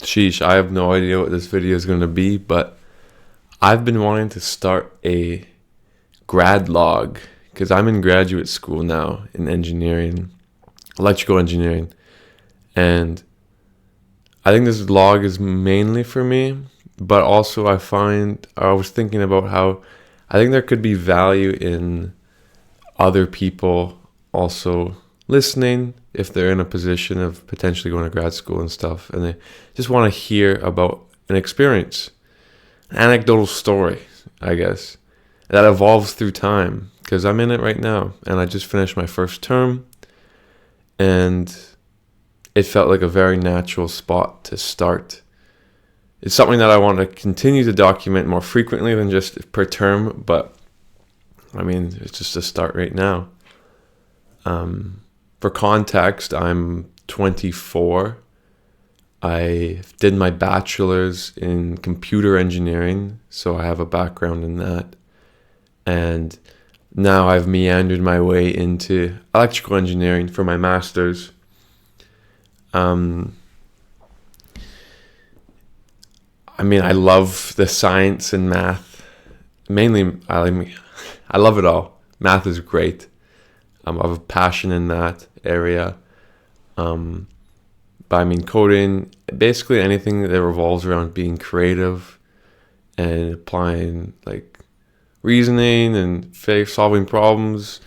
Sheesh, I have no idea what this video is going to be, but I've been wanting to start a grad log because I'm in graduate school now in engineering, electrical engineering, and I think this log is mainly for me, but also I was thinking about how I think there could be value in other people also listening if they're in a position of potentially going to grad school and stuff, and they just want to hear about an experience, an anecdotal story, I guess, that evolves through time, because I'm in it right now and I just finished my first term, and it felt like a very natural spot to start. It's something that I want to continue to document more frequently than just per term, but I mean, it's just a start right now. For context, I'm 24. I did my bachelor's in computer engineering, so I have a background in that. And now I've meandered my way into electrical engineering for my master's. I mean, I love the science and math. Mainly, I love it all. Math is great. I have a passion in that area. But I mean, coding, basically anything that revolves around being creative and applying like reasoning and solving problems,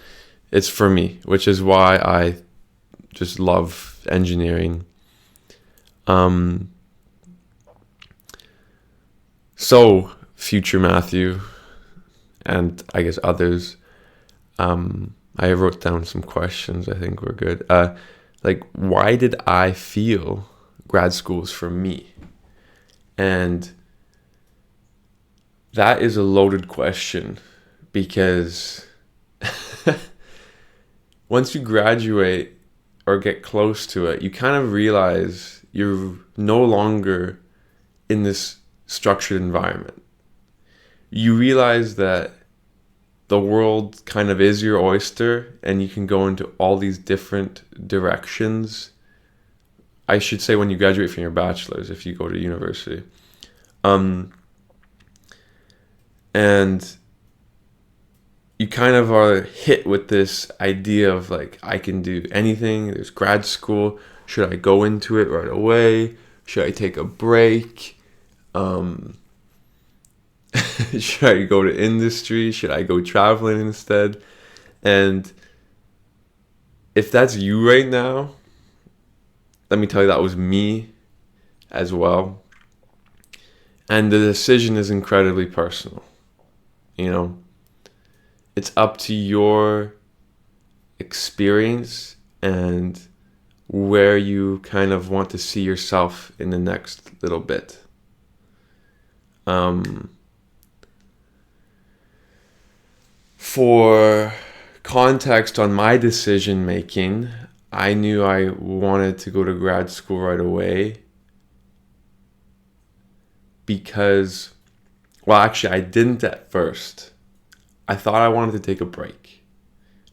it's for me, which is why I just love engineering. So, future Matthew, and I guess others, I wrote down some questions I think were good. Like, why did I feel grad school is for me? And that is a loaded question, because once you graduate or get close to it, you kind of realize you're no longer in this structured environment. You realize that the world kind of is your oyster and you can go into all these different directions. I should say when you graduate from your bachelor's, if you go to university. And you kind of are hit with this idea of like, I can do anything. There's grad school. Should I go into it right away? Should I take a break? Should I go to industry? Should I go traveling instead? And if that's you right now, let me tell you, that was me as well. And the decision is incredibly personal. You know, it's up to your experience and where you kind of want to see yourself in the next little bit. For context on my decision making, I knew I wanted to go to grad school right away because, well, actually, I didn't at first. I thought I wanted to take a break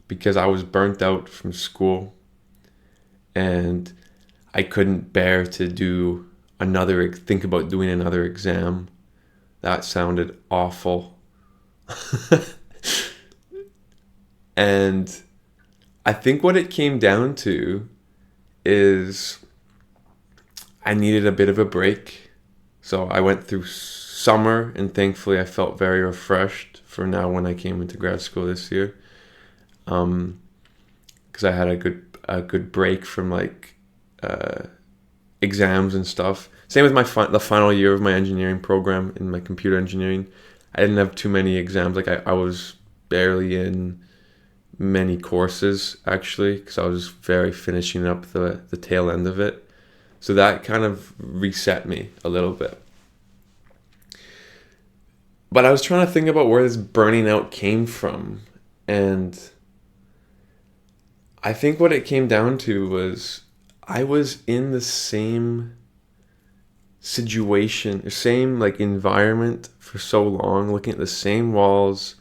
because I was burnt out from school and I couldn't bear to think about doing another exam. That sounded awful. And I think what it came down to is I needed a bit of a break. So I went through summer, and thankfully I felt very refreshed for now when I came into grad school this year. Because I had a good break from like exams and stuff. Same with the final year of my engineering program in my computer engineering. I didn't have too many exams. Like I was barely in many courses actually, because I was very finishing up the tail end of it. So that kind of reset me a little bit. But I was trying to think about where this burning out came from. And I think what it came down to was I was in the same situation, the same like environment for so long, looking at the same walls,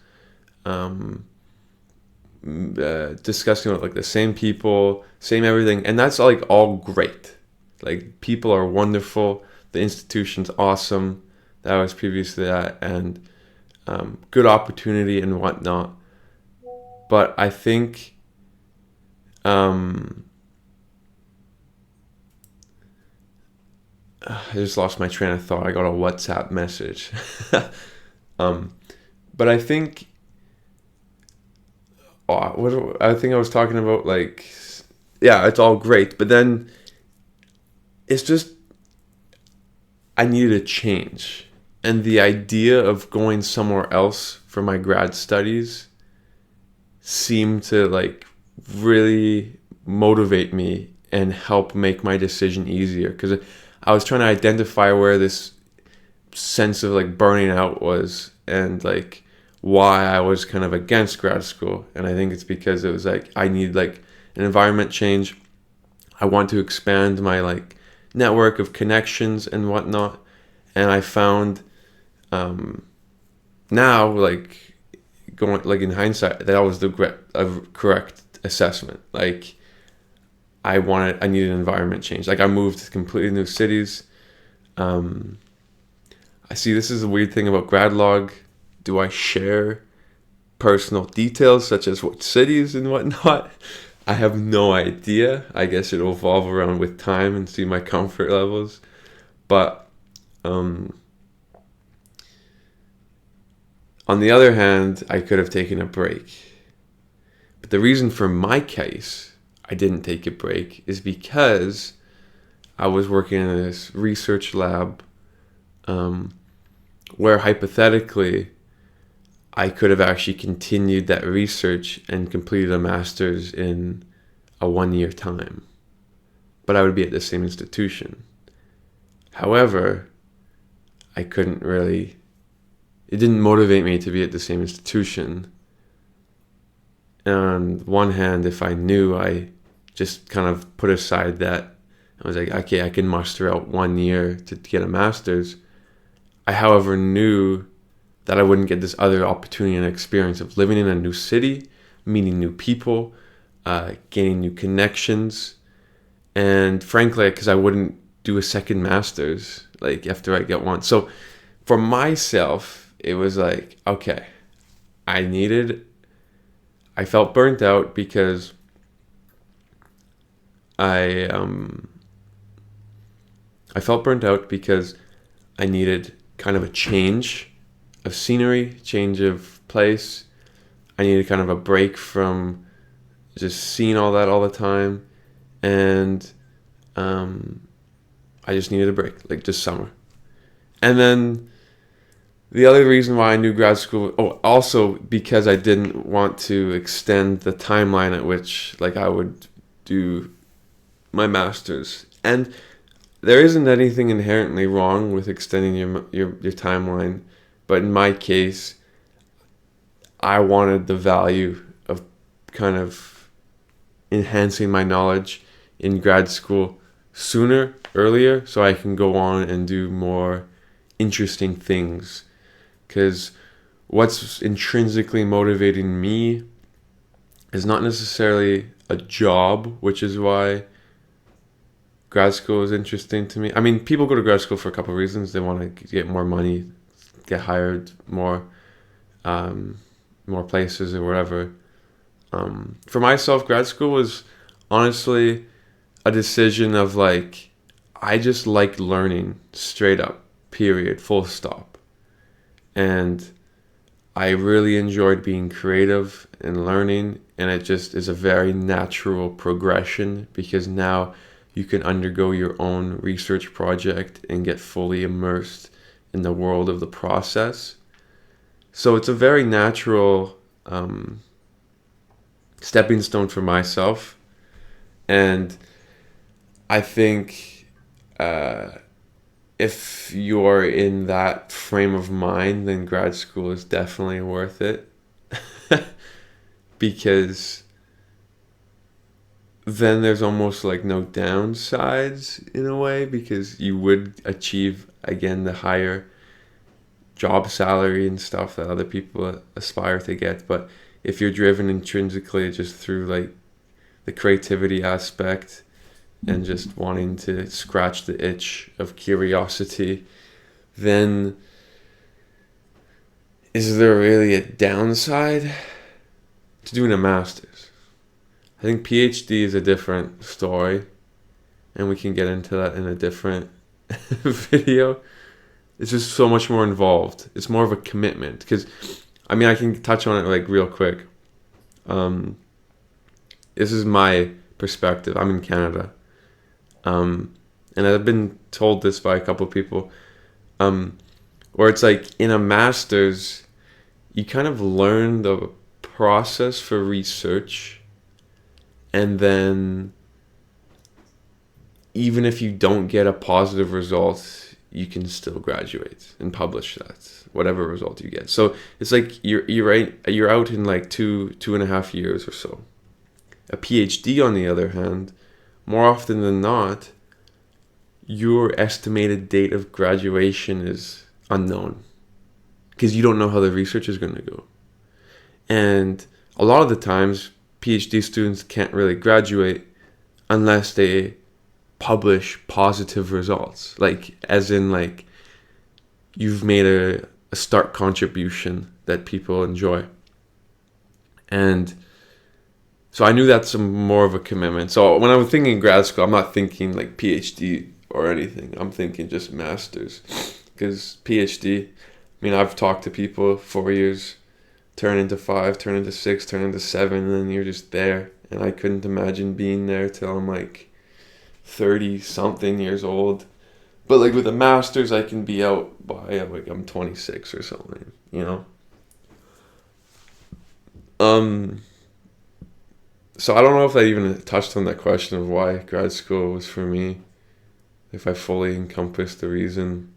discussing with like the same people, same everything, and that's like all great. Like people are wonderful, the institution's awesome that I was previously at, and good opportunity and whatnot. But I think I just lost my train of thought. I got a WhatsApp message. But I think I think I was talking about, like, yeah, it's all great, but then it's just I needed a change, and the idea of going somewhere else for my grad studies seemed to, like, really motivate me and help make my decision easier, because I was trying to identify where this sense of, like, burning out was, and, like, why I was kind of against grad school. And I think it's because it was like I need, like, an environment change. I want to expand my, like, network of connections and whatnot. And I found now, like, going, like, in hindsight, that was the correct assessment. Like, I needed an environment change. Like, I moved to completely new cities. I see this is a weird thing about grad log. Do I share personal details such as what cities and whatnot? I have no idea. I guess it'll evolve around with time and see my comfort levels. But on the other hand, I could have taken a break. But the reason for my case I didn't take a break is because I was working in this research lab where hypothetically I could have actually continued that research and completed a master's in a 1 year time, but I would be at the same institution. However, I couldn't really, it didn't motivate me to be at the same institution. And on one hand, if I knew, I just kind of put aside that. I was like, okay, I can muster out 1 year to get a master's. I, however, knew that I wouldn't get this other opportunity and experience of living in a new city, meeting new people, gaining new connections, and frankly, because I wouldn't do a second master's, like, after I get one. So for myself, it was like, okay, I felt burnt out because I felt burnt out because I needed kind of a change of scenery, change of place. I needed kind of a break from just seeing all that all the time, and I just needed a break, like, just summer. And then the other reason why I knew grad school, also because I didn't want to extend the timeline at which, like, I would do my master's. And there isn't anything inherently wrong with extending your timeline, but in my case, I wanted the value of kind of enhancing my knowledge in grad school earlier, so I can go on and do more interesting things. Because what's intrinsically motivating me is not necessarily a job, which is why grad school is interesting to me. I mean, people go to grad school for a couple of reasons. They want to get more money, get hired more places or whatever. For myself, grad school was honestly a decision of, like, I just like learning, straight up, period, full stop. And I really enjoyed being creative and learning, and it just is a very natural progression because now you can undergo your own research project and get fully immersed in the world of the process. So it's a very natural stepping stone for myself. And I think if you're in that frame of mind, then grad school is definitely worth it. Because then there's almost, like, no downsides in a way, because you would achieve, again, the higher job salary and stuff that other people aspire to get. But if you're driven intrinsically just through, like, the creativity aspect and just wanting to scratch the itch of curiosity, then is there really a downside to doing a master's? I think PhD is a different story, and we can get into that in a different video. It's just so much more involved. It's more of a commitment, because I mean, I can touch on it like real quick. This is my perspective. I'm in Canada, and I've been told this by a couple of people, where it's like in a master's, you kind of learn the process for research, and then even if you don't get a positive result, you can still graduate and publish that, whatever result you get. So it's like you're out in like 2.5 years or so. A PhD, on the other hand, more often than not, your estimated date of graduation is unknown, because you don't know how the research is going to go. And a lot of the times, PhD students can't really graduate unless they publish positive results, like as in like you've made a stark contribution that people enjoy. And so I knew that's more of a commitment. So when I'm thinking grad school, I'm not thinking like PhD or anything. I'm thinking just master's, because PhD, I mean, I've talked to people 4 years turn into 5, turn into 6, turn into 7, and then you're just there. And I couldn't imagine being there till I'm like 30 something years old. But like with a master's, I can be out by like I'm 26 or something, you know. So I don't know if I even touched on that question of why grad school was for me, if I fully encompassed the reason.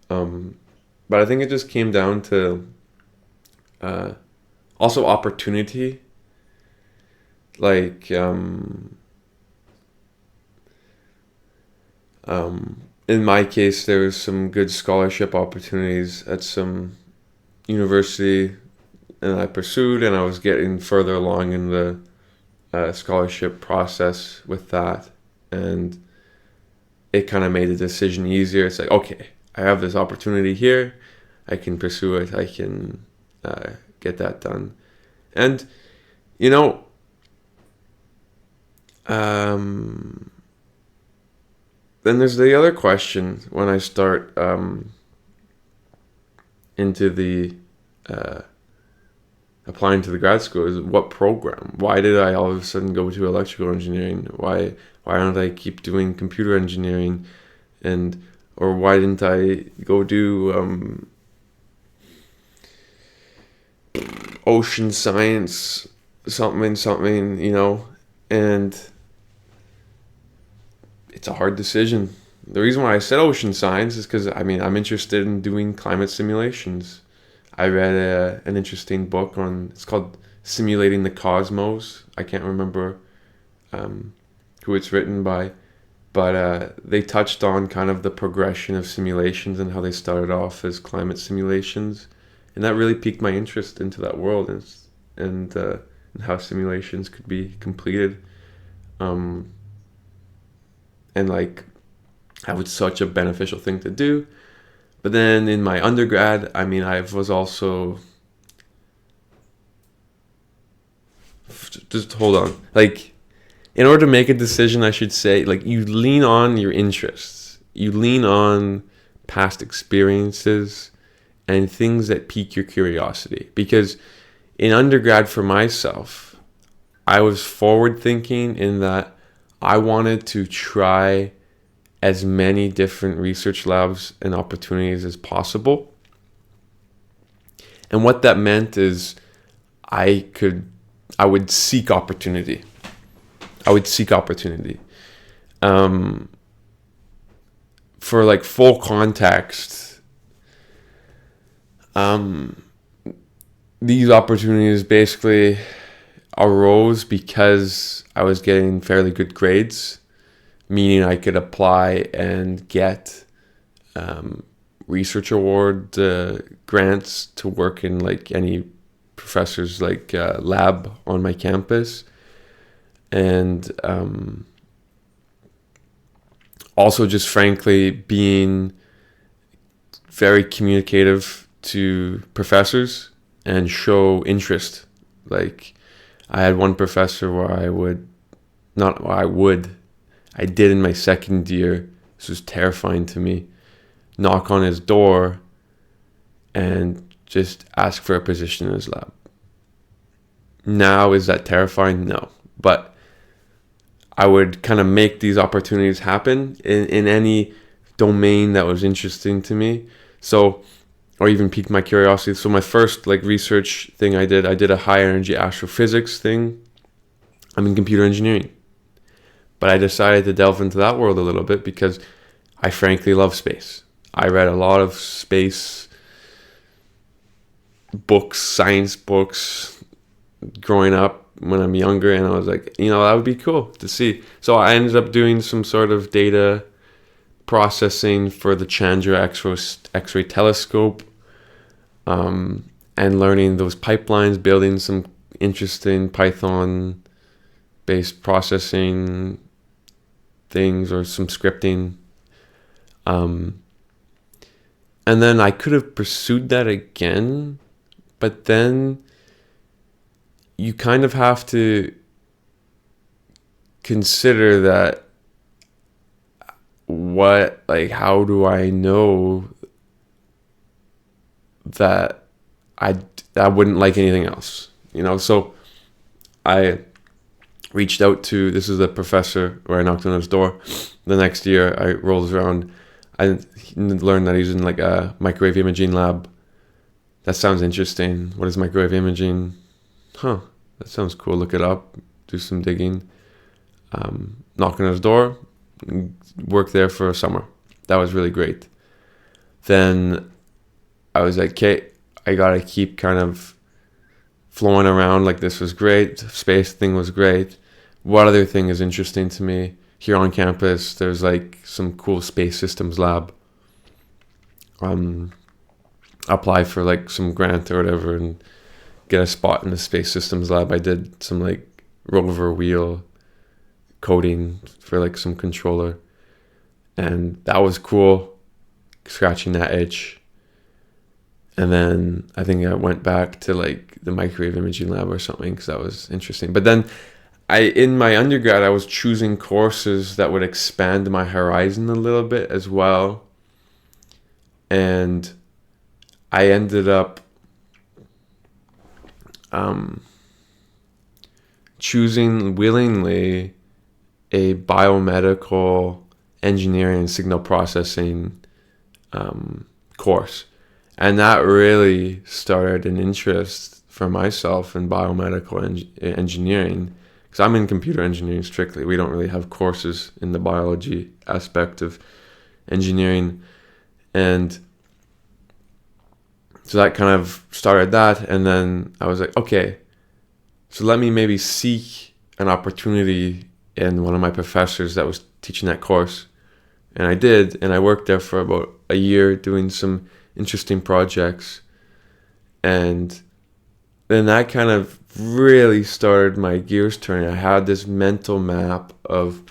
But I think it just came down to also opportunity. Like in my case, there was some good scholarship opportunities at some university, and I pursued, and I was getting further along in the scholarship process with that, and it kind of made the decision easier. It's like, okay, I have this opportunity here, I can pursue it, I can get that done. And you know, then there's the other question when I start into the applying to the grad school, is what program? Why did I all of a sudden go to electrical engineering? Why don't I keep doing computer engineering? Or why didn't I go do ocean science, something, you know? And it's a hard decision. The reason why I said ocean science is because, I mean, I'm interested in doing climate simulations. I read an interesting book it's called Simulating the Cosmos. I can't remember who it's written by, but they touched on kind of the progression of simulations and how they started off as climate simulations. And that really piqued my interest into that world and how simulations could be completed. And like how it's such a beneficial thing to do. But then in my undergrad, I mean, I was also, just hold on. Like, in order to make a decision, I should say, like, you lean on your interests. You lean on past experiences and things that pique your curiosity. Because in undergrad for myself, I was forward thinking in that I wanted to try as many different research labs and opportunities as possible. And what that meant is I would seek opportunity. For like full context, these opportunities basically arose because I was getting fairly good grades, meaning I could apply and get research award grants to work in like any professor's like lab on my campus. And Also, just frankly, being very communicative to professors and show interest. Like, I had one professor where I did in my second year. This was terrifying to me. Knock on his door and just ask for a position in his lab. Now, is that terrifying? No. But I would kind of make these opportunities happen in any domain that was interesting to me. So, or even piqued my curiosity. So my first research thing I did a high energy astrophysics thing. I'm in computer engineering. But I decided to delve into that world a little bit because I frankly love space. I read a lot of space books, science books, growing up when I'm younger, and I was like, that would be cool to see. So I ended up doing some sort of data processing for the Chandra X-ray telescope, and learning those pipelines, building some interesting Python-based processing things or some scripting. And then I could have pursued that again, but then you kind of have to consider that how do I know that I wouldn't like anything else, So I reached out to, this is the professor where I knocked on his door. The next year I rolls around, I learned that he's in a microwave imaging lab. That sounds interesting. What is microwave imaging? That sounds cool. Look it up, do some digging. Knock on his door, work there for a summer. That was really great. Then I was like, okay, I gotta keep kind of flowing around. This was great. Space thing was great. What other thing is interesting to me? Here on campus, there's some cool space systems lab. Apply for some grant or whatever and get a spot in the space systems lab. I did some rover wheel coding for some controller, and that was cool, scratching that itch. And then I think I went back to the microwave imaging lab or something because that was interesting. But then in my undergrad, I was choosing courses that would expand my horizon a little bit as well. And I ended up choosing willingly a biomedical engineering and signal processing course. And that really started an interest for myself in biomedical engineering, because I'm in computer engineering strictly. We don't really have courses in the biology aspect of engineering. And so that kind of started that. And then I was like, okay, so let me maybe seek an opportunity in one of my professors that was teaching that course. And I did, and I worked there for about a year doing some interesting projects. And then that kind of really started my gears turning. I had this mental map of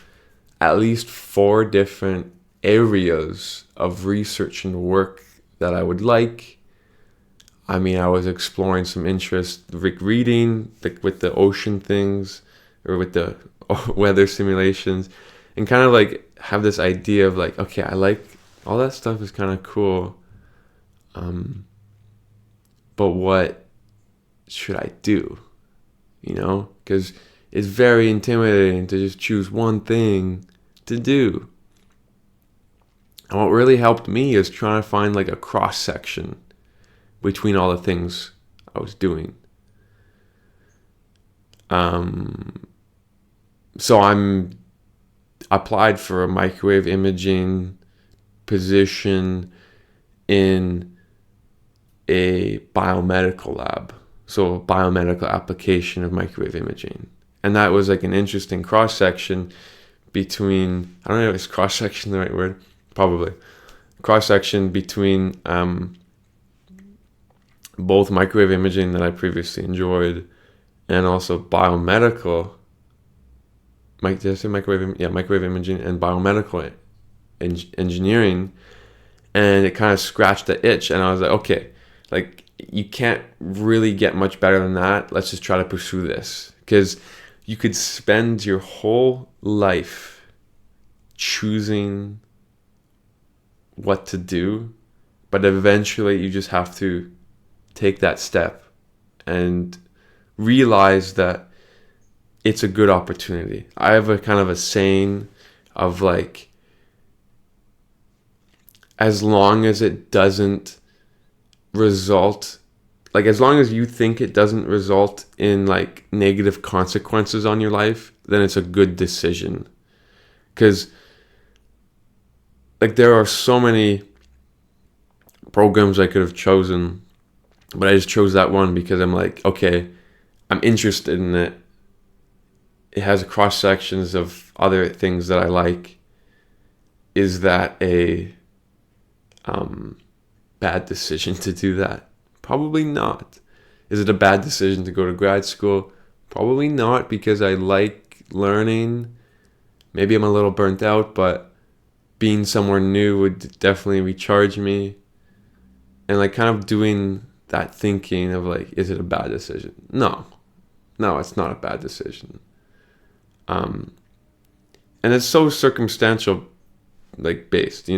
at least 4 different areas of research and work that I would like. I mean, I was exploring some interest, reading with the ocean things or with the weather simulations, and kind of have this idea of okay, I like all that stuff is kind of cool. But what should I do? Because it's very intimidating to just choose one thing to do. And what really helped me is trying to find a cross section between all the things I was doing. So I'm applied for a microwave imaging position in a biomedical lab. So a biomedical application of microwave imaging. And that was an interesting cross section between, I don't know if it's cross section the right word, probably. Cross section between both microwave imaging that I previously enjoyed and also biomedical. Did I say microwave? Yeah, microwave imaging and biomedical engineering, and it kind of scratched the itch. And I was like, okay, like you can't really get much better than that. Let's just try to pursue this, because you could spend your whole life choosing what to do, but eventually you just have to take that step and realize that it's a good opportunity. I have a kind of a saying of like, as long as it doesn't result, like as long as you think it doesn't result in like negative consequences on your life, then it's a good decision. Because like there are so many programs I could have chosen, but I just chose that one because I'm like, okay, I'm interested in it. It has cross sections of other things that I like. Is that a bad decision to do that? Probably not. Is it a bad decision to go to grad school? Probably not, because I like learning. Maybe I'm a little burnt out, but being somewhere new would definitely recharge me. And like kind of doing that thinking of like, is it a bad decision? No, it's not a bad decision. And it's so circumstantial, like based,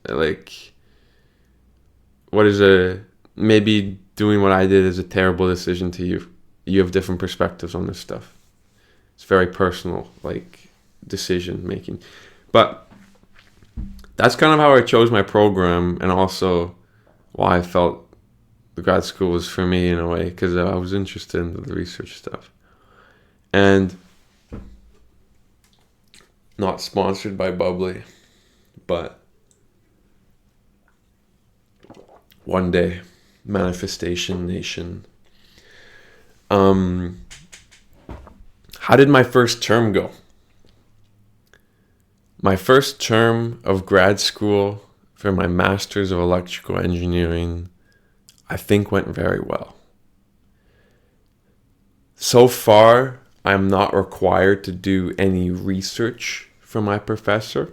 like what is maybe doing what I did is a terrible decision to you. You have different perspectives on this stuff. It's very personal, like decision making. But that's kind of how I chose my program, and also why I felt the grad school was for me in a way, because I was interested in the research stuff. And not sponsored by Bubbly, but one day, Manifestation Nation. How did my first term go? My first term of grad school for my Master's of Electrical Engineering, I think went very well. So far, I'm not required to do any research from my professor,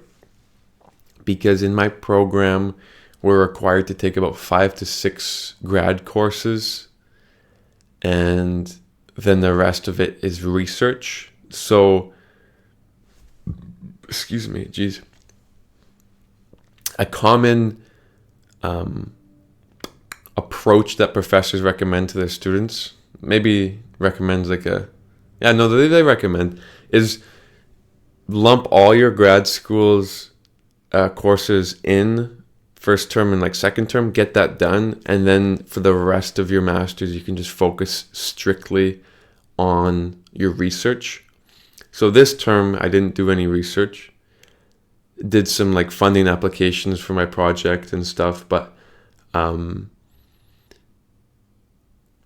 because in my program, we're required to take about 5 to 6 grad courses, and then the rest of it is research. So, a common approach that professors recommend to their students, maybe recommends like they recommend, is lump all your grad school's courses in first term and like second term, get that done, and then for the rest of your master's you can just focus strictly on your research. So this term I didn't do any research, did some like funding applications for my project and stuff, but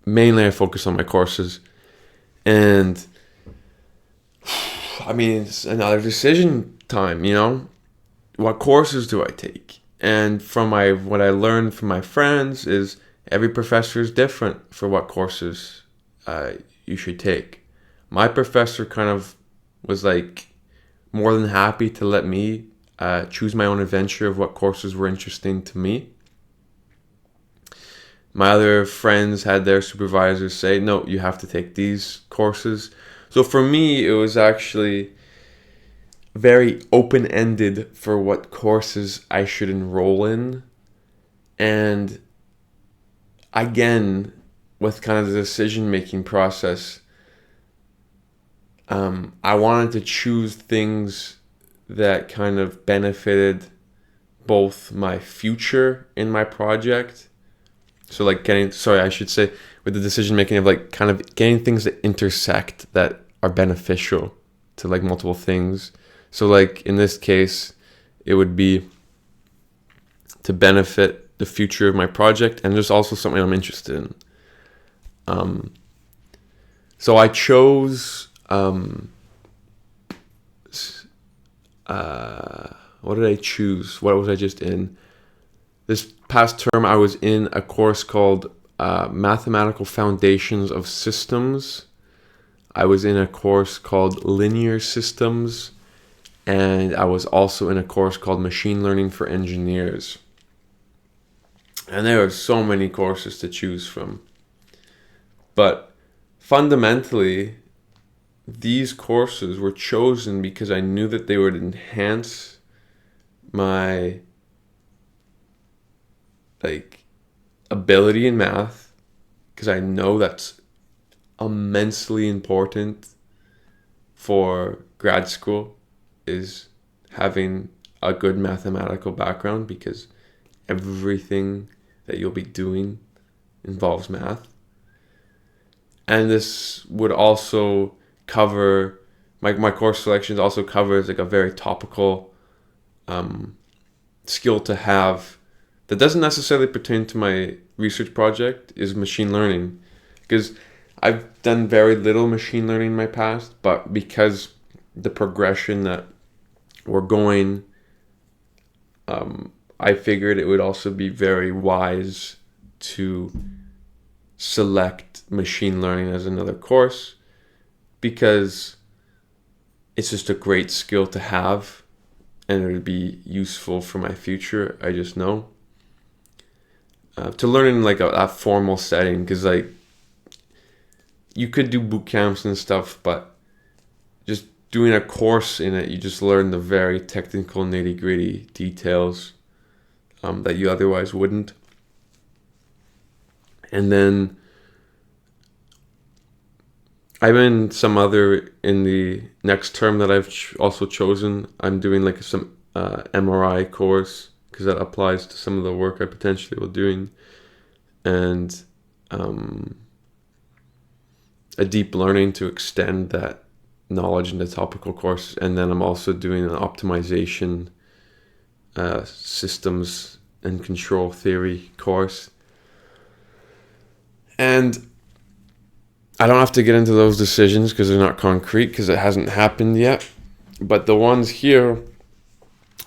mainly I focus on my courses. And I mean, it's another decision time, what courses do I take? And from what I learned from my friends is every professor is different for what courses you should take. My professor kind of was like more than happy to let me choose my own adventure of what courses were interesting to me. My other friends had their supervisors say, no, you have to take these courses. So for me, it was actually very open-ended for what courses I should enroll in. And again, with kind of the decision-making process, I wanted to choose things that kind of benefited both my future in my project. So like with the decision making of like kind of getting things that intersect, that are beneficial to like multiple things. So like in this case, it would be to benefit the future of my project, and there's also something I'm interested in. So I chose what did I choose? What was I just in? This past term, I was in a course called Mathematical Foundations of Systems. I was in a course called Linear Systems. And I was also in a course called Machine Learning for Engineers. And there are so many courses to choose from. But fundamentally, these courses were chosen because I knew that they would enhance my ability in math, because I know that's immensely important for grad school, is having a good mathematical background, because everything that you'll be doing involves math. And this would also cover, my course selections also covers like a very topical skill to have that doesn't necessarily pertain to my research project, is machine learning. Because I've done very little machine learning in my past, but because the progression that we're going, I figured it would also be very wise to select machine learning as another course, because it's just a great skill to have and it would be useful for my future, I just know. To learn in like a formal setting, because like you could do boot camps and stuff, but just doing a course in it, you just learn the very technical nitty-gritty details that you otherwise wouldn't. And then I'm in some other, in the next term that I've also chosen, I'm doing like some MRI course, because that applies to some of the work I potentially will doing, and a deep learning to extend that knowledge in the topical course. And then I'm also doing an optimization systems and control theory course. And I don't have to get into those decisions because they're not concrete, because it hasn't happened yet. But the ones here,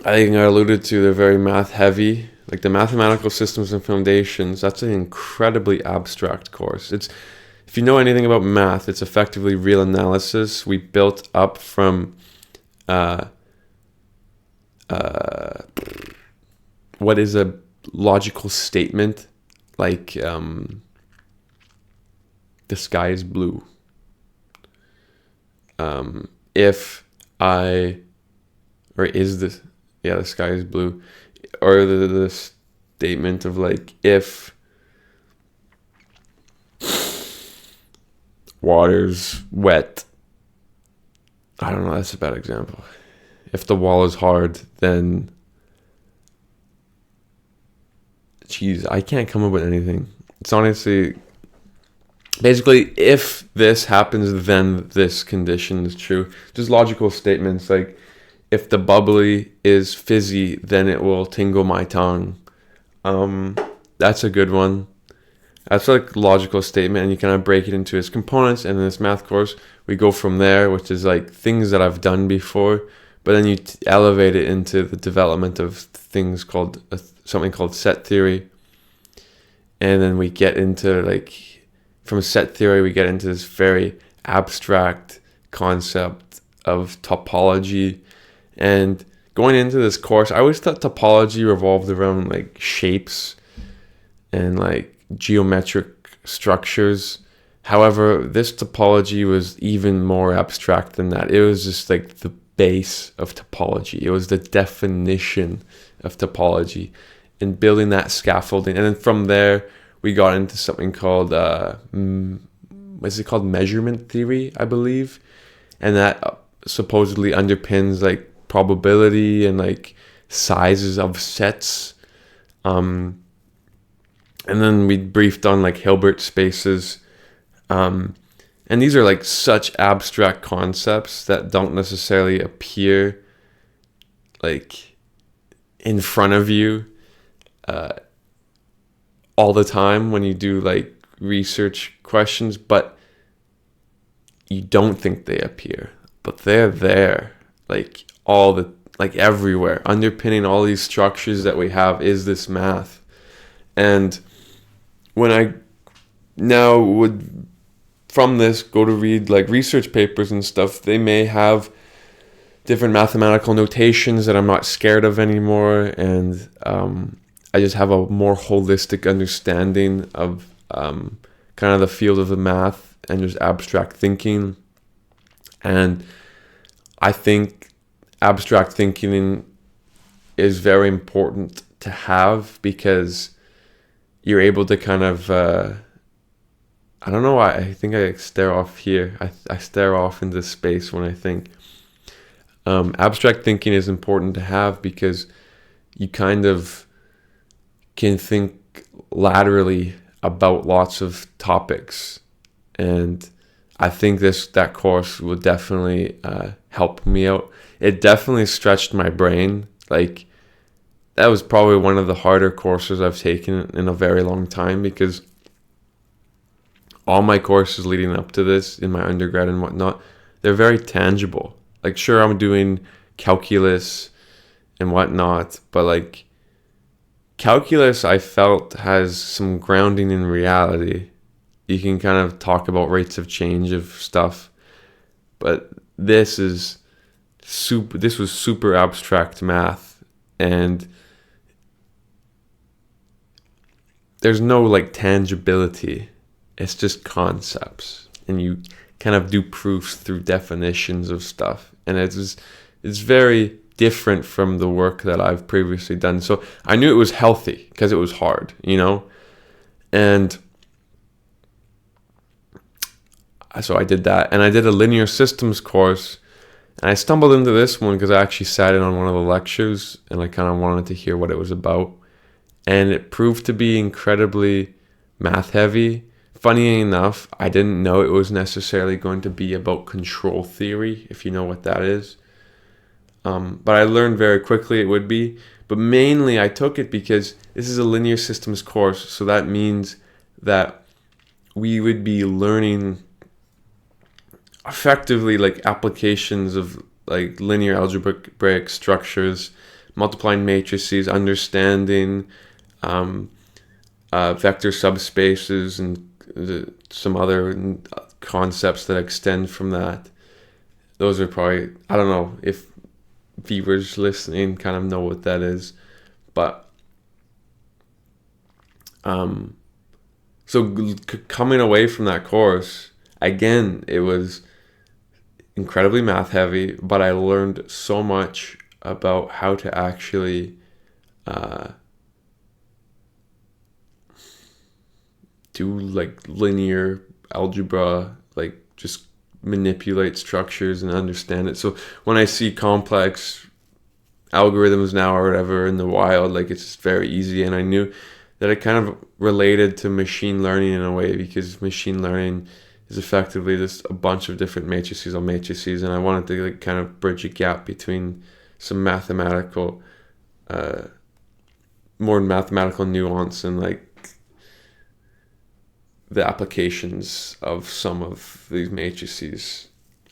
I think I alluded to, they're very math heavy. Like the mathematical systems and foundations, that's an incredibly abstract course. It's, if you know anything about math, it's effectively real analysis. We built up from what is a logical statement, like the sky is blue. If I, or is this, yeah, the sky is blue. Or the statement of like, if water's wet, I don't know, that's a bad example. If the wall is hard, then, geez, I can't come up with anything. It's honestly, basically, if this happens, then this condition is true. Just logical statements like, if the bubbly is fizzy, then it will tingle my tongue. That's a good one. That's like a logical statement, and you kind of break it into its components. And in this math course, we go from there, which is like things that I've done before, but then you elevate it into the development of things called something called set theory. And then we get into like, from set theory, we get into this very abstract concept of topology. And going into this course, I always thought topology revolved around like shapes and like geometric structures. However, this topology was even more abstract than that. It was just like the base of topology. It was the definition of topology and building that scaffolding. And then from there, we got into something called, what's it called? Measurement theory, I believe. And that supposedly underpins like probability and like sizes of sets. And then we briefed on like Hilbert spaces. And these are like such abstract concepts that don't necessarily appear like in front of you all the time when you do like research questions, but you don't think they appear, but they're there, like all the, like everywhere. Underpinning all these structures that we have is this math. And when I now would, from this, go to read like research papers and stuff, they may have different mathematical notations that I'm not scared of anymore, and I just have a more holistic understanding of kind of the field of the math and just abstract thinking. And I think abstract thinking is very important to have, because you're able to kind of I don't know why I think I stare off here. I stare off into space when I think. Abstract thinking is important to have because you kind of can think laterally about lots of topics, and I think that course will definitely help me out. It definitely stretched my brain. Like, that was probably one of the harder courses I've taken in a very long time, because all my courses leading up to this in my undergrad and whatnot, they're very tangible. Like, sure, I'm doing calculus and whatnot, but like, calculus, I felt, has some grounding in reality. You can kind of talk about rates of change of stuff, but this was super abstract math, and there's no like tangibility. It's just concepts, and you kind of do proofs through definitions of stuff, and it's very different from the work that I've previously done. So I knew it was healthy because it was hard, and so I did that, and I did a linear systems course, and I stumbled into this one because I actually sat in on one of the lectures, and I kind of wanted to hear what it was about, and it proved to be incredibly math heavy. Funny enough, I didn't know it was necessarily going to be about control theory, if you know what that is. But I learned very quickly it would be. But mainly I took it because this is a linear systems course, so that means that we would be learning effectively like applications of like linear algebraic structures, multiplying matrices, understanding vector subspaces, and some other concepts that extend from that. Those are probably, I don't know if viewers listening kind of know what that is, but so coming away from that course, again, it was incredibly math heavy, but I learned so much about how to actually do like linear algebra, like just manipulate structures and understand it. So when I see complex algorithms now or whatever in the wild, like, it's just very easy. And I knew that it kind of related to machine learning in a way, because machine learning is effectively just a bunch of different matrices on matrices, and I wanted to like kind of bridge a gap between some mathematical more mathematical nuance and like the applications of some of these matrices.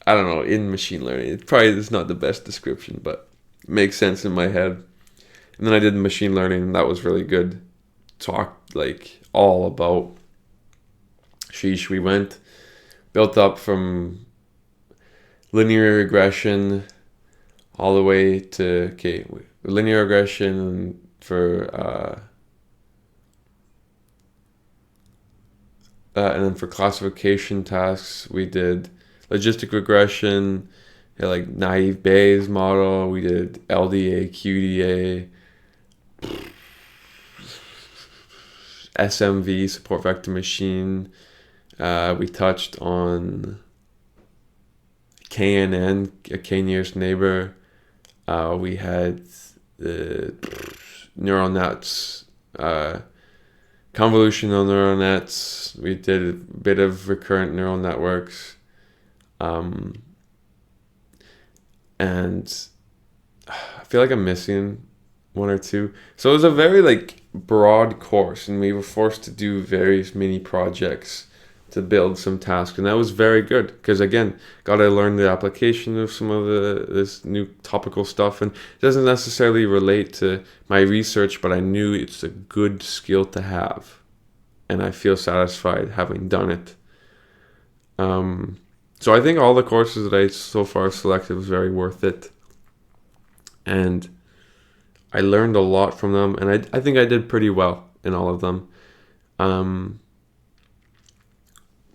I don't know, in machine learning. It probably is not the best description, but it makes sense in my head. And then I did machine learning, and that was really good. Talked like all about, we built up from linear regression all the way to, linear regression for and then for classification tasks, we did logistic regression, like naive Bayes model. We did LDA, QDA, SMV, support vector machine. We touched on KNN, a k-nearest neighbor. We had neural nets, convolutional neural nets. We did a bit of recurrent neural networks, and I feel like I'm missing one or two. So it was a very like broad course, and we were forced to do various mini projects to build some tasks, and that was very good because, again, got to learn the application of some of this new topical stuff, and it doesn't necessarily relate to my research, but I knew it's a good skill to have, and I feel satisfied having done it. So I think all the courses that I so far selected was very worth it. and I learned a lot from them, and I think I did pretty well in all of them. Um,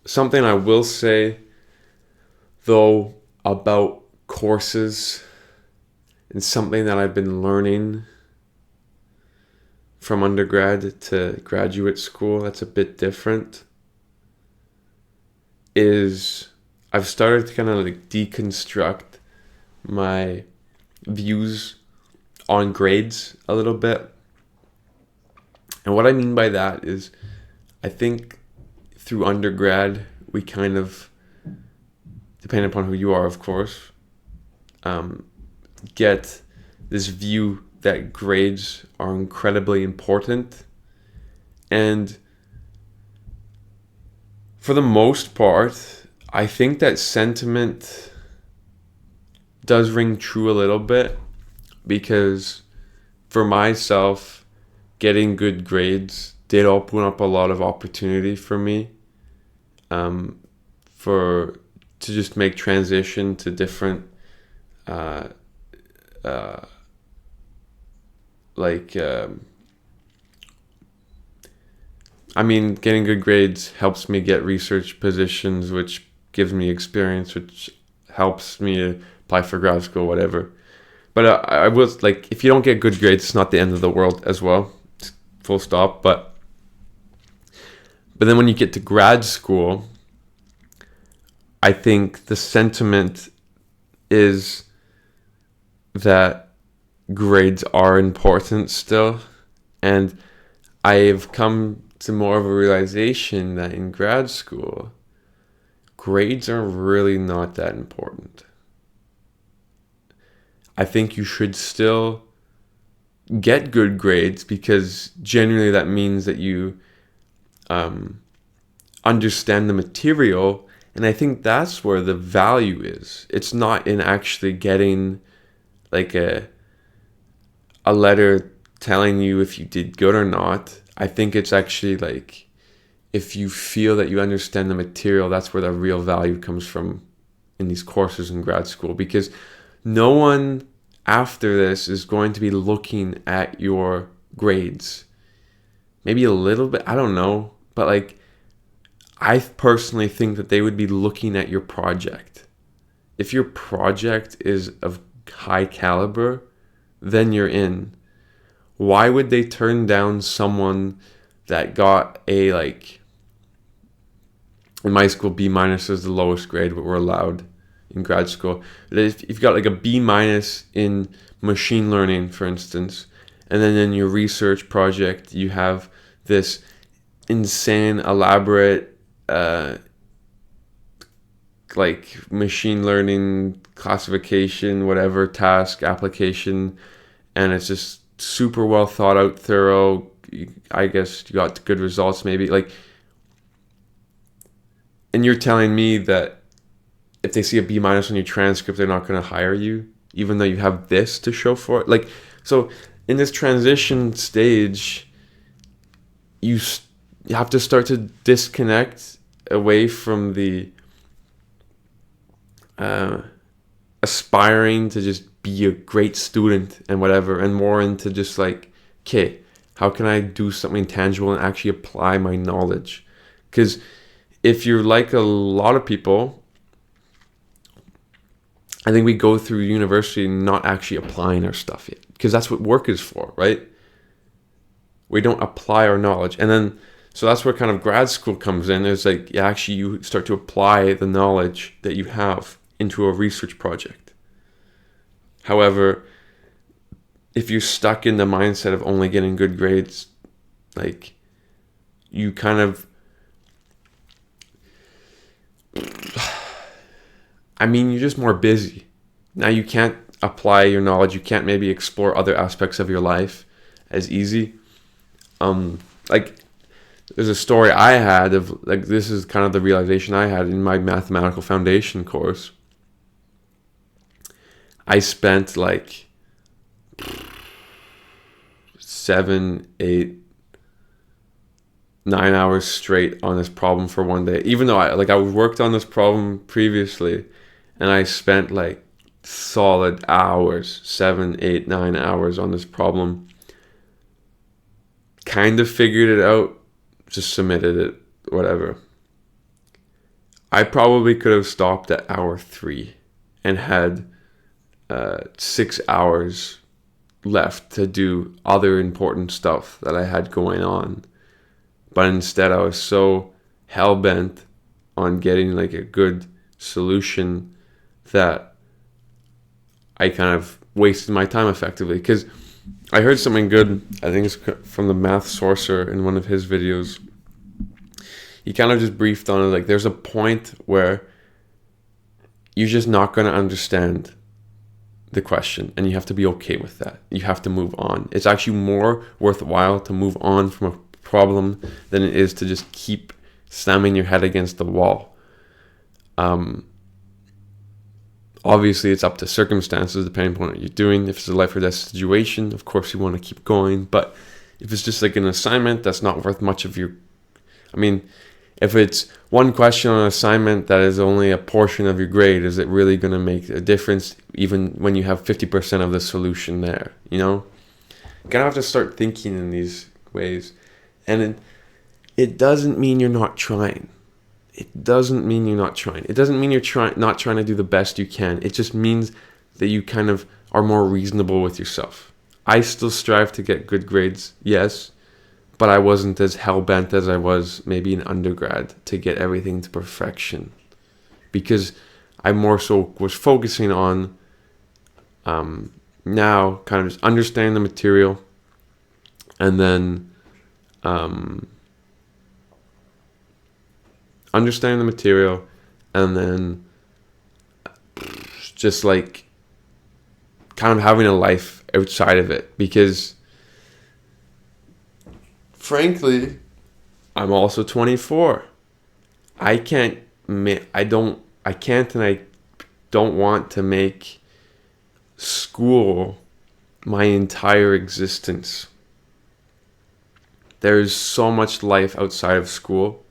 Something I will say, though, about courses, and something that I've been learning from undergrad to graduate school that's a bit different, is I've started to kind of like deconstruct my views on grades a little bit. And what I mean by that is, I think through undergrad, we kind of, depending upon who you are, of course, get this view that grades are incredibly important. And for the most part, I think that sentiment does ring true a little bit, because for myself, getting good grades did open up a lot of opportunity for me, for to just make transition to different uh, uh, like I mean, getting good grades helps me get research positions, which gives me experience, which helps me apply for grad school, whatever. But I was like, if you don't get good grades, it's not the end of the world as well, full stop. But then when you get to grad school, I think the sentiment is that grades are important still. And I've come to more of a realization that in grad school, grades are really not that important. I think you should still get good grades, because generally that means that you understand the material. And I think that's where the value is. It's not in actually getting like a letter telling you if you did good or not. I think it's actually like, if you feel that you understand the material, that's where the real value comes from in these courses in grad school. Because no one after this is going to be looking at your grades. Maybe a little bit, I don't know. But like, I personally think that they would be looking at your project. If your project is of high caliber, then you're in. Why would they turn down someone that got a, like, in my school, B minus is the lowest grade what we're allowed in grad school. If you've got like a B minus in machine learning, for instance, and then in your research project you have this insane, elaborate, like machine learning classification, whatever task application, and it's just super well thought out, thorough. I guess you got good results, maybe, like. And you're telling me that if they see a B minus on your transcript, they're not going to hire you, even though you have this to show for it. Like, so in this transition stage, you have to start to disconnect away from the aspiring to just be a great student and whatever, and more into just like, okay, how can I do something tangible and actually apply my knowledge? Because if you're like a lot of people, I think we go through university not actually applying our stuff yet, because that's what work is for, right? We don't apply our knowledge. And then, so that's where kind of grad school comes in. It's like, yeah, actually you start to apply the knowledge that you have into a research project. However, if you're stuck in the mindset of only getting good grades, like, you kind of, I mean, you're just more busy. Now you can't apply your knowledge. You can't maybe explore other aspects of your life as easy. Like, there's a story I had of, like, this is kind of the realization I had in my mathematical foundation course. I spent like 7, 8, 9 hours straight on this problem for one day, even though I worked on this problem previously, and I spent like solid hours, 7, 8, 9 hours on this problem. Kind of figured it out, just submitted it, whatever. I probably could have stopped at hour 3 and had 6 hours left to do other important stuff that I had going on. But instead, I was so hell-bent on getting like a good solution that I kind of wasted my time effectively. Because I heard something good, I think it's from the Math Sorcerer in one of his videos. He kind of just briefed on it, like there's a point where you're just not going to understand the question, and you have to be okay with that. You have to move on. It's actually more worthwhile to move on from a problem than it is to just keep slamming your head against the wall. Obviously, it's up to circumstances depending on what you're doing. If it's a life or death situation, of course you want to keep going. But if it's just like an assignment that's not worth much of your... I mean, if it's one question on an assignment that is only a portion of your grade, is it really going to make a difference even when you have 50% of the solution there? You know? You kind of have to start thinking in these ways. And it doesn't mean you're not trying. It doesn't mean you're not trying. It doesn't mean you're not trying to do the best you can. It just means that you kind of are more reasonable with yourself. I still strive to get good grades, yes, but I wasn't as hell-bent as I was maybe in undergrad to get everything to perfection, because I more so was focusing on now kind of just understanding the material, and then understanding the material, and then just like kind of having a life outside of it. Because frankly, I'm also 24. I can't and I don't want to make school my entire existence. There's so much life outside of school.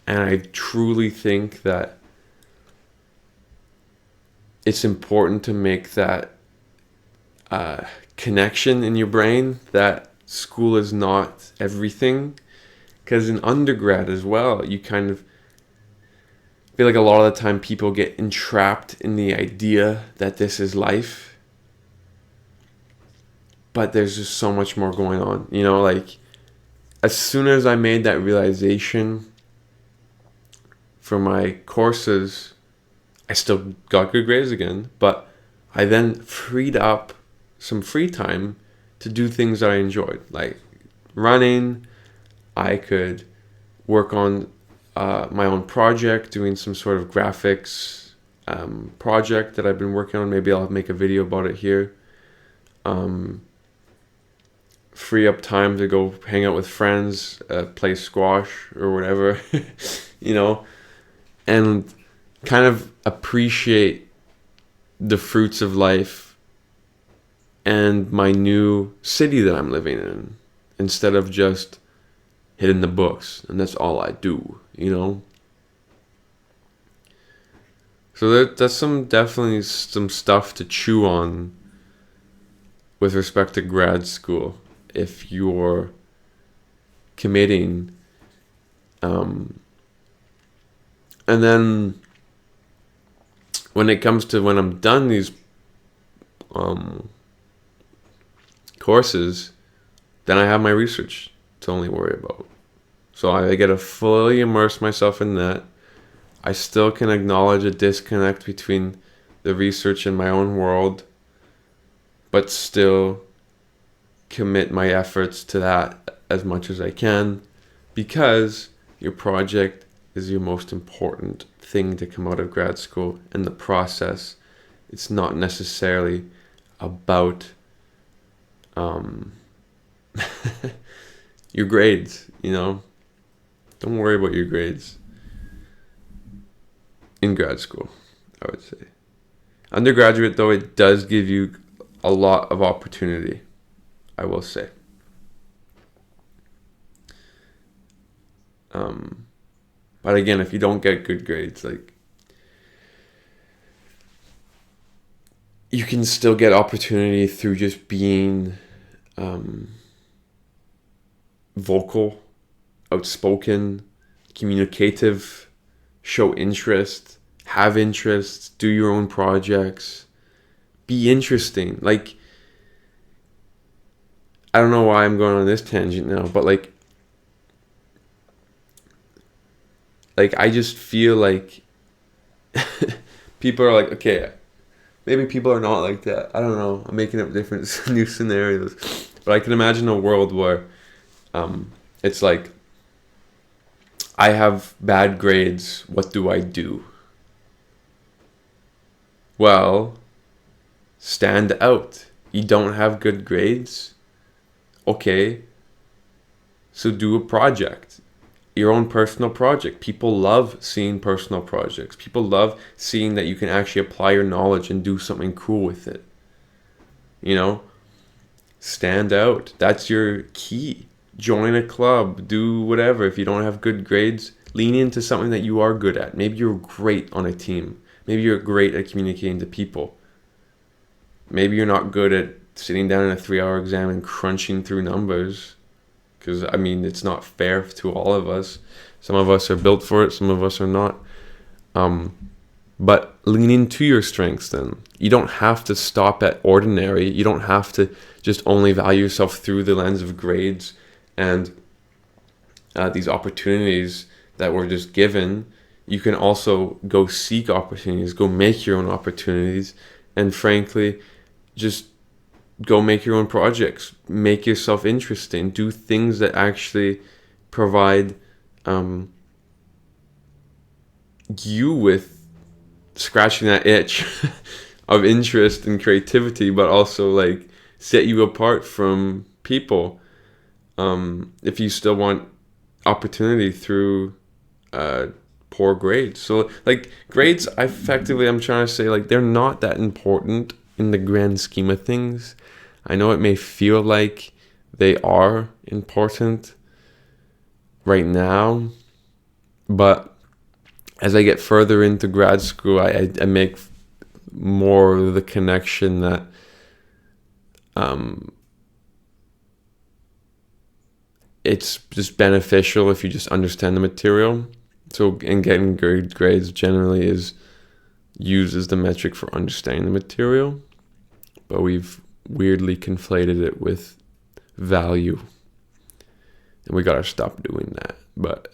And I truly think that it's important to make that connection in your brain that school is not everything. Because in undergrad as well, you kind of feel like a lot of the time people get entrapped in the idea that this is life. But there's just so much more going on. You know, like as soon as I made that realization for my courses, I still got good grades again, but I then freed up some free time to do things that I enjoyed, like running. I could work on my own project, doing some sort of graphics project that I've been working on. Maybe I'll make a video about it here. Free up time to go hang out with friends, play squash or whatever, you know, and kind of appreciate the fruits of life and my new city that I'm living in, instead of just hitting the books and that's all I do, you know. So that's definitely some stuff to chew on with respect to grad school if you're committing. And then when it comes to when I'm done these courses, then I have my research to only worry about. So I get to fully immerse myself in that. I still can acknowledge a disconnect between the research and my own world, but still commit my efforts to that as much as I can, because your project is your most important thing to come out of grad school. And the process, it's not necessarily about your grades, you know. Don't worry about your grades in grad school, I would say. Undergraduate, though, it does give you a lot of opportunity, I will say. But again, if you don't get good grades, like, you can still get opportunity through just being vocal, outspoken, communicative, show interest, have interests, do your own projects, be interesting. Like, I don't know why I'm going on this tangent now, but like I just feel like people are like, okay, maybe people are not like that. I don't know. I'm making up different new scenarios, but I can imagine a world where it's like, I have bad grades. What do I do? Well, stand out. You don't have good grades? Okay, so do a project. Your own personal project. People love seeing personal projects. People love seeing that you can actually apply your knowledge and do something cool with it. You know, stand out. That's your key. Join a club. Do whatever. If you don't have good grades, lean into something that you are good at. Maybe you're great on a team. Maybe you're great at communicating to people. Maybe you're not good at sitting down in a 3-hour exam and crunching through numbers. Because, I mean, it's not fair to all of us. Some of us are built for it, some of us are not. But lean into your strengths then. You don't have to stop at ordinary. You don't have to just only value yourself through the lens of grades and these opportunities that were just given. You can also go seek opportunities, go make your own opportunities, and frankly, just go make your own projects, make yourself interesting, do things that actually provide you with scratching that itch of interest and creativity, but also like set you apart from people. If you still want opportunity through poor grades. So like grades, I'm trying to say, like, they're not that important in the grand scheme of things. I know it may feel like they are important right now, but as I get further into grad school, I make more of the connection that it's just beneficial if you just understand the material. So, and getting good grades generally is used as the metric for understanding the material, but we've weirdly conflated it with value, and we gotta stop doing that. But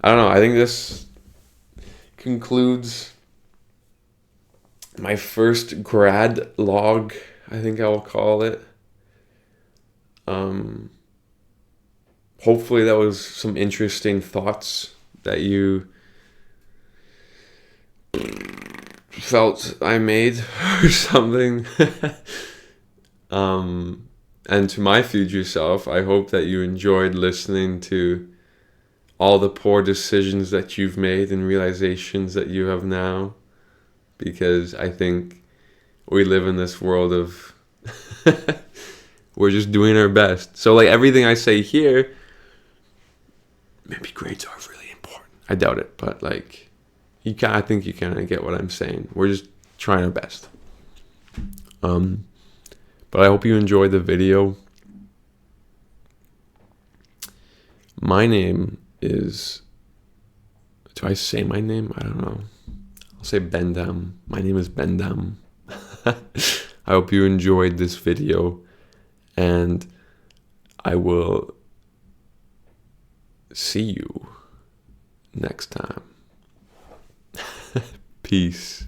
I don't know, I think this concludes my first grad log, I think I'll call it. Hopefully that was some interesting thoughts that you felt I made or something. And to my future self, I hope that you enjoyed listening to all the poor decisions that you've made and realizations that you have now, because I think we live in this world of we're just doing our best. So like everything I say here, maybe grades are really important. I doubt it, but like I think you kind of get what I'm saying. We're just trying our best. But I hope you enjoyed the video. My name is... Do I say my name? I don't know. I'll say Bendam. My name is Bendam. I hope you enjoyed this video, and I will see you next time. Peace.